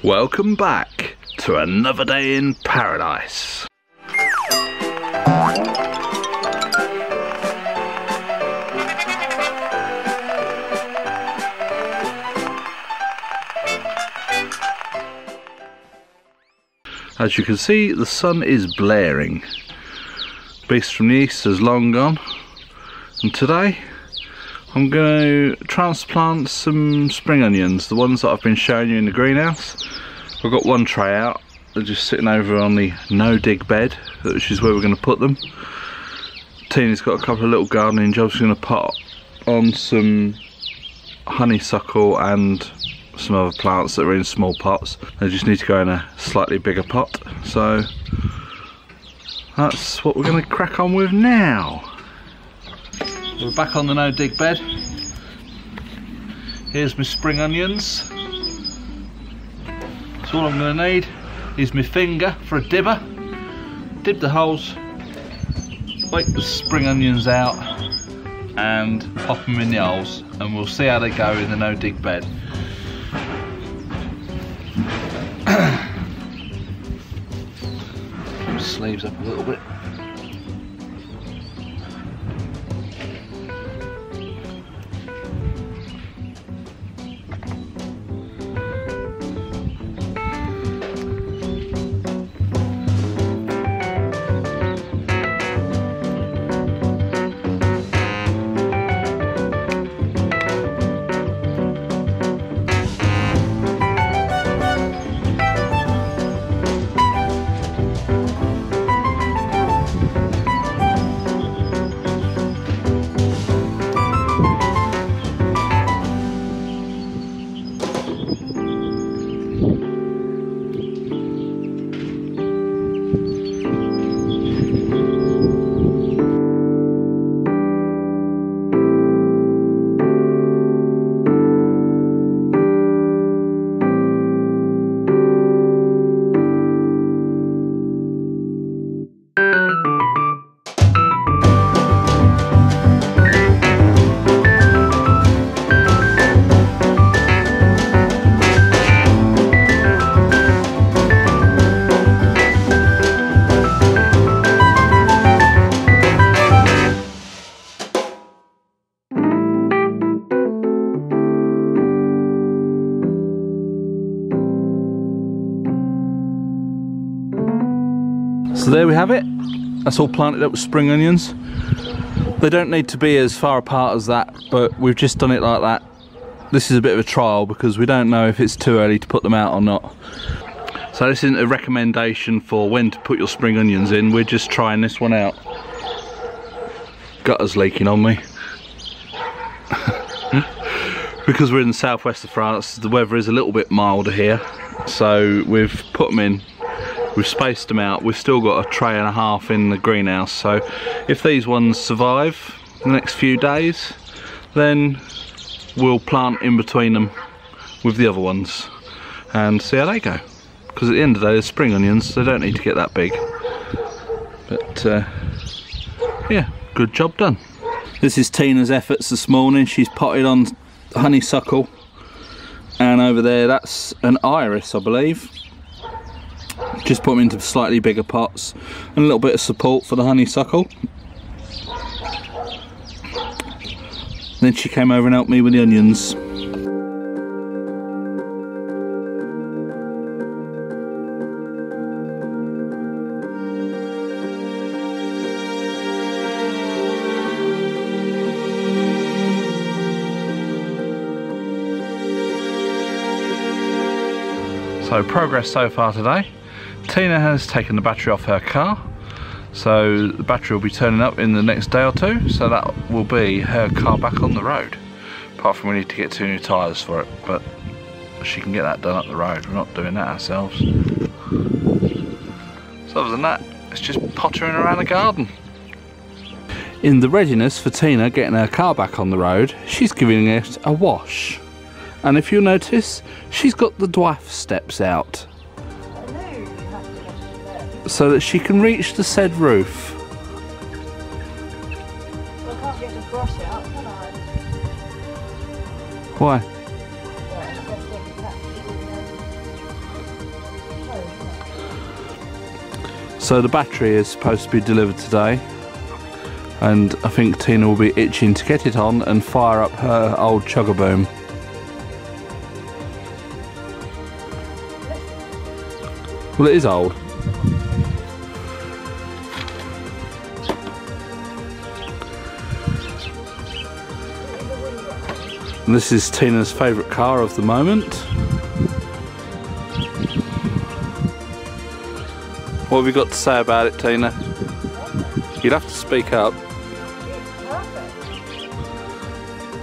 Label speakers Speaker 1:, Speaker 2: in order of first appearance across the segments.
Speaker 1: Welcome back to another day in paradise. As you can see, the sun is blaring. Beast from the east has long gone, and today I'm going to transplant some spring onions, the ones that I've been showing you in the greenhouse. I've got one tray out, they're just sitting over on the no-dig bed, which is where we're going to put them. Tina's got a couple of little gardening jobs. She's going to pot on some honeysuckle and some other plants that are in small pots. They just need to go in a slightly bigger pot, so that's what we're going to crack on with now. We're back on the no-dig bed. Here's my spring onions. So all I'm going to need is my finger for a dibber. Dib the holes, wake the spring onions out and pop them in the holes, and we'll see how they go in the no-dig bed. Put my sleeves up a little bit. So there we have it. That's all planted up with spring onions. They don't need to be as far apart as that, but we've just done it like that. This is a bit of a trial because we don't know if it's too early to put them out or not. So this isn't a recommendation for when to put your spring onions in. We're just trying this one out. Gutter's leaking on me. Because we're in the southwest of France, the weather is a little bit milder here. So we've put them in. We've spaced them out. We've still got a tray and a half in the greenhouse, so if these ones survive the next few days, then we'll plant in between them with the other ones and see how they go. Because at the end of the day, they're spring onions, they don't need to get that big. But yeah, good job done. This is Tina's efforts this morning. She's potted on honeysuckle, and over there that's an iris, I believe. Just put them into slightly bigger pots and a little bit of support for the honeysuckle. Then she came over and helped me with the onions. So progress so far today. Tina has taken the battery off her car, so the battery will be turning up in the next day or two, so that will be her car back on the road. Apart from we need to get 2 new tyres for it, but she can get that done up the road. We're not doing that ourselves. So other than that, it's just pottering around the garden. In the readiness for Tina getting her car back on the road, she's giving it a wash. And if you'll notice, she's got the dwarf steps out, so that she can reach the said roof.
Speaker 2: Well, I can't get the brush out, can I?
Speaker 1: Why? So the battery is supposed to be delivered today, and I think Tina will be itching to get it on and fire up her old chugga-boom. Well, it is old. And this is Tina's favourite car of the moment. What have you got to say about it, Tina? You'd have to speak up.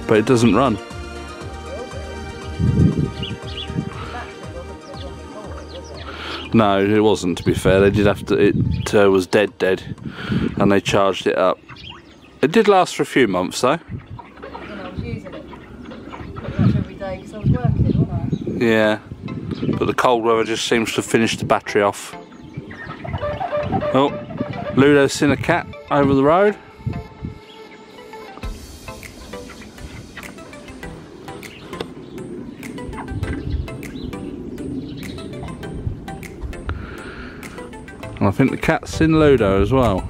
Speaker 1: But it doesn't run. No, it wasn't, to be fair. They did have to, it was dead, and they charged it up. It did last for a few months though.
Speaker 2: I was using it pretty much every day because I was working, wasn't I?
Speaker 1: Yeah, but the cold weather just seems to finish the battery off. Oh, Ludo's seen a cat over the road. And I think the cat's seen Ludo as well.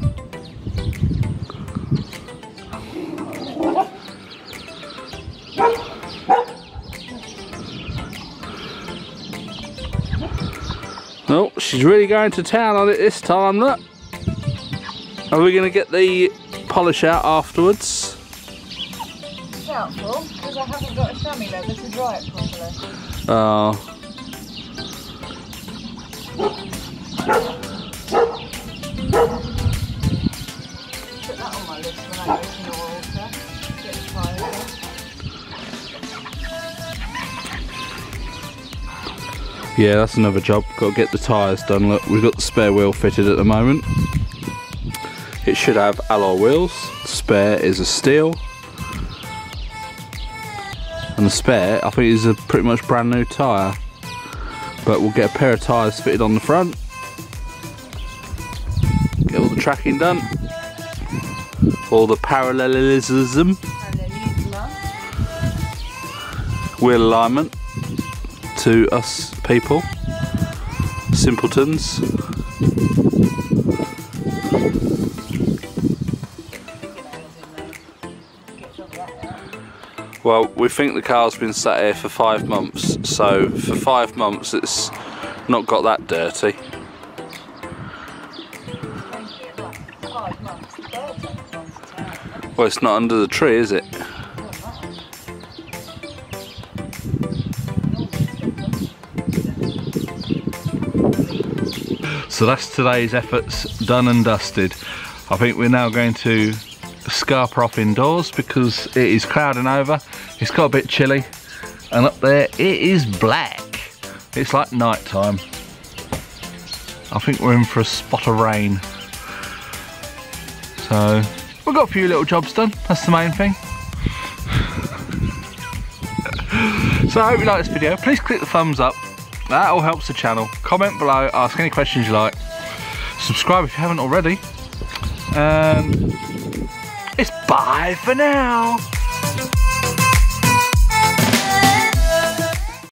Speaker 1: Oh, she's really going to town on it this time, look. Are we going to get the polish out afterwards?
Speaker 2: Doubtful, because I haven't got a chamois leather to dry it properly.
Speaker 1: Oh.
Speaker 2: Put that on my list when I go to the water. Get the tyres on.
Speaker 1: Yeah, that's another job. Got to get the tyres done. Look, we've got the spare wheel fitted at the moment. It should have alloy wheels. The spare is a steel. And the spare, I think, is a pretty much brand new tyre. But we'll get a pair of tyres fitted on the front. Get all the tracking done. All the parallelism. Wheel alignment to us people. Simpletons. Well, we think the car's been sat here for 5 months, so for 5 months it's not got that dirty. Well, it's not under the tree, is it? So that's today's efforts done and dusted. I think we're now going to scarper off indoors because it is clouding over. It's got a bit chilly, and up there it is black. It's like night time. I think we're in for a spot of rain. So we've got a few little jobs done. That's the main thing. So I hope you like this video. Please click the thumbs up. That all helps the channel. Comment below, ask any questions you like. Subscribe if you haven't already. It's bye for now.